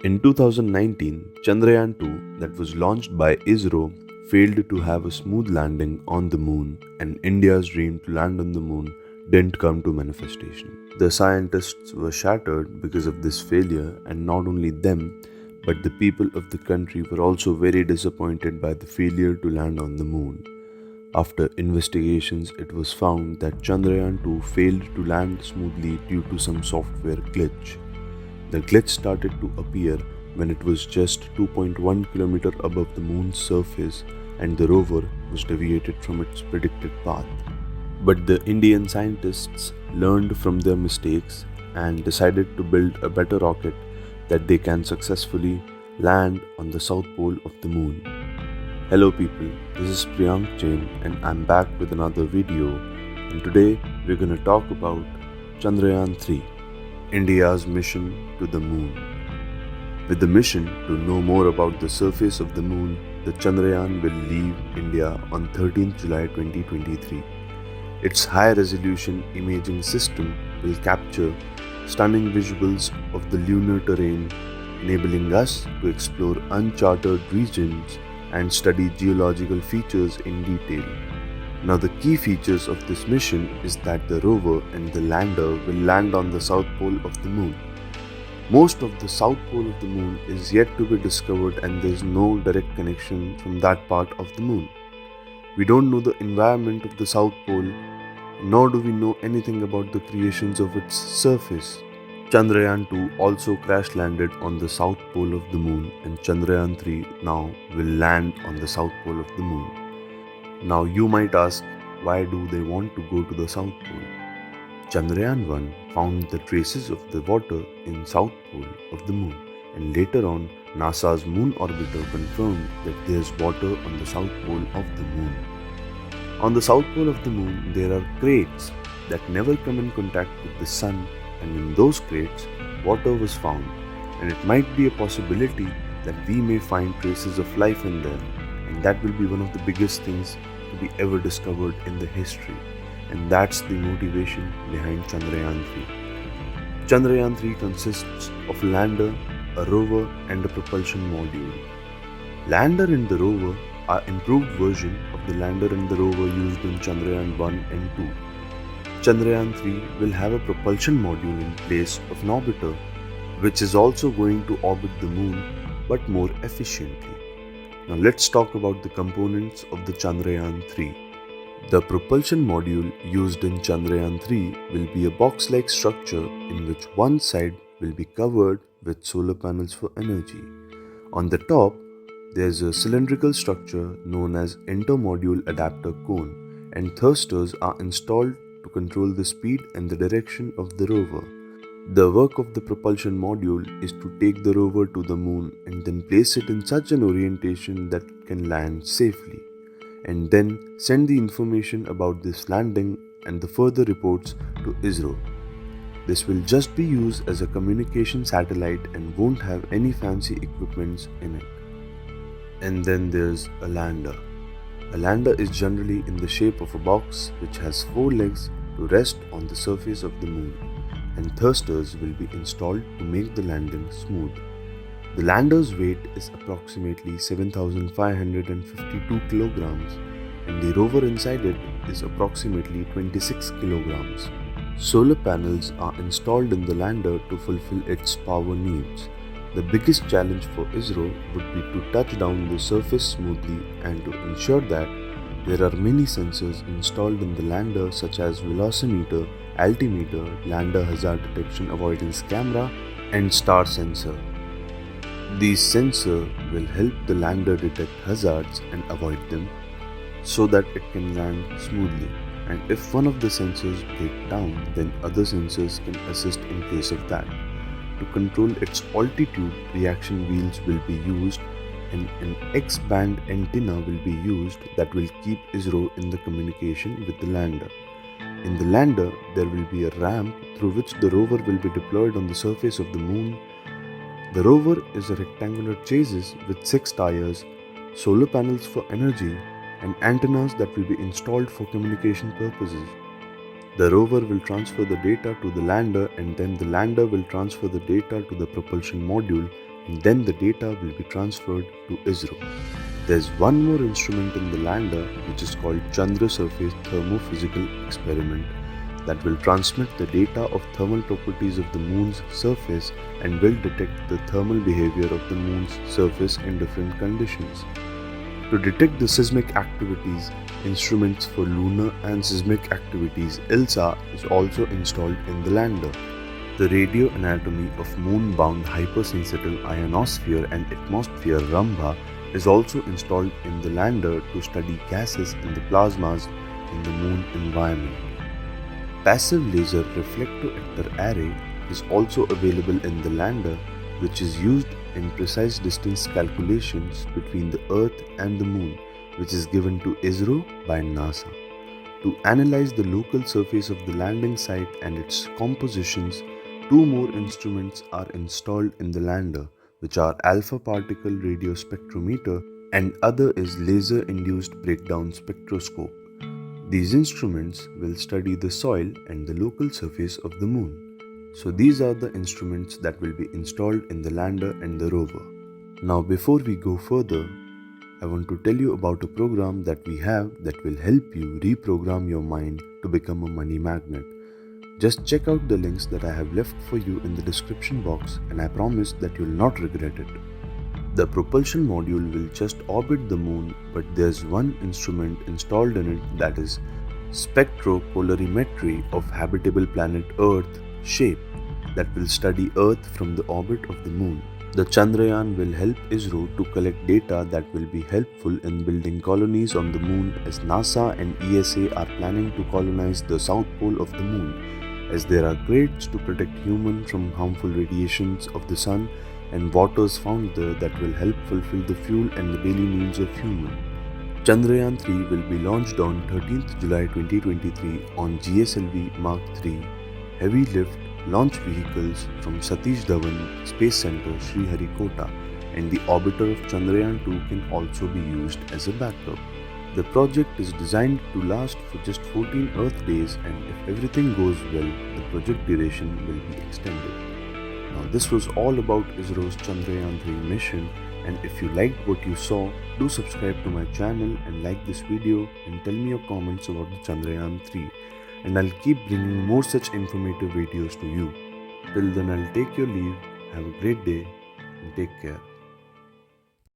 In 2019, Chandrayaan 2, that was launched by ISRO, failed to have a smooth landing on the moon, and India's dream to land on the moon didn't come to manifestation. The scientists were shattered because of this failure, and not only them, but the people of the country were also very disappointed by the failure to land on the moon. After investigations, it was found that Chandrayaan 2 failed to land smoothly due to some software glitch. The glitch started to appear when it was just 2.1 km above the moon's surface and the rover was deviated from its predicted path. But the Indian scientists learned from their mistakes and decided to build a better rocket that they can successfully land on the south pole of the moon. Hello people, this is Priyank Jain and I'm back with another video, and today we're going to talk about Chandrayaan 3, India's mission to the moon. With the mission to know more about the surface of the moon, the Chandrayaan will leave India on 13th July 2023. Its high-resolution imaging system will capture stunning visuals of the lunar terrain, enabling us to explore uncharted regions and study geological features in detail. Now, the key features of this mission is that the rover and the lander will land on the south pole of the moon. Most of the south pole of the moon is yet to be discovered and there is no direct connection from that part of the moon. We don't know the environment of the south pole, nor do we know anything about the creations of its surface. Chandrayaan 2 also crash landed on the south pole of the moon, and Chandrayaan 3 now will land on the south pole of the moon. Now you might ask, why do they want to go to the south pole? Chandrayaan 1 found the traces of the water in south pole of the moon, and later on NASA's moon orbiter confirmed that there is water on the south pole of the moon. On the south pole of the moon there are crates that never come in contact with the sun, and in those crates water was found, and it might be a possibility that we may find traces of life in there, and that will be one of the biggest things to be ever discovered in the history, and that's the motivation behind Chandrayaan 3. Chandrayaan 3 consists of a lander, a rover and a propulsion module. Lander and the rover are improved version of the lander and the rover used in Chandrayaan 1 and 2. Chandrayaan 3 will have a propulsion module in place of an orbiter, which is also going to orbit the moon but more efficiently. Now let's talk about the components of the Chandrayaan 3. The propulsion module used in Chandrayaan 3 will be a box-like structure in which one side will be covered with solar panels for energy. On the top, there's a cylindrical structure known as inter-module adapter cone, and thrusters are installed to control the speed and the direction of the rover. The work of the propulsion module is to take the rover to the moon and then place it in such an orientation that it can land safely, and then send the information about this landing and the further reports to ISRO. This will just be used as a communication satellite and won't have any fancy equipments in it. And then there's a lander. A lander is generally in the shape of a box which has 4 legs to rest on the surface of the moon, and thrusters will be installed to make the landing smooth. The lander's weight is approximately 7,552 kilograms, and the rover inside it is approximately 26 kilograms. Solar panels are installed in the lander to fulfill its power needs. The biggest challenge for ISRO would be to touch down the surface smoothly and to ensure that there are many sensors installed in the lander such as velocimeter, altimeter, lander hazard detection avoidance camera, and star sensor. These sensors will help the lander detect hazards and avoid them so that it can land smoothly. And if one of the sensors break down, then other sensors can assist in place of that. To control its altitude, reaction wheels will be used, and an X-band antenna will be used that will keep ISRO in the communication with the lander. In the lander, there will be a ramp through which the rover will be deployed on the surface of the moon. The rover is a rectangular chassis with 6 tires, solar panels for energy, and antennas that will be installed for communication purposes. The rover will transfer the data to the lander, and then the lander will transfer the data to the propulsion module, and then the data will be transferred to ISRO. There's one more instrument in the lander which is called Chandra Surface Thermophysical Experiment that will transmit the data of thermal properties of the moon's surface and will detect the thermal behavior of the moon's surface in different conditions. To detect the seismic activities, instruments for lunar and seismic activities ILSA is also installed in the lander. The radio anatomy of moon-bound hypersensitive ionosphere and atmosphere RAMBA is also installed in the lander to study gases and the plasmas in the moon environment. Passive laser reflector array is also available in the lander, which is used in precise distance calculations between the Earth and the Moon, which is given to ISRO by NASA. To analyze the local surface of the landing site and its compositions, two more instruments are installed in the lander, which are alpha particle radio spectrometer and other is laser-induced breakdown spectroscope. These instruments will study the soil and the local surface of the moon. So these are the instruments that will be installed in the lander and the rover. Now before we go further, I want to tell you about a program that we have that will help you reprogram your mind to become a money magnet. Just check out the links that I have left for you in the description box and I promise that you will not regret it. The propulsion module will just orbit the moon, but there's one instrument installed in it that is spectropolarimetry of habitable planet Earth shape that will study Earth from the orbit of the moon. The Chandrayaan will help ISRO to collect data that will be helpful in building colonies on the moon as NASA and ESA are planning to colonize the south pole of the moon as there are crates to protect humans from harmful radiations of the sun and waters found there that will help fulfill the fuel and the daily needs of humans. Chandrayaan 3 will be launched on 13th July 2023 on GSLV Mark III heavy lift launch vehicles from Satish Dhawan Space Center Sriharikota, and the orbiter of Chandrayaan 2 can also be used as a backup. The project is designed to last for just 14 Earth days, and if everything goes well, the project duration will be extended. Now this was all about ISRO's Chandrayaan 3 mission, and if you liked what you saw, do subscribe to my channel and like this video and tell me your comments about the Chandrayaan 3. And I'll keep bringing more such informative videos to you. Till then, I'll take your leave. Have a great day and take care.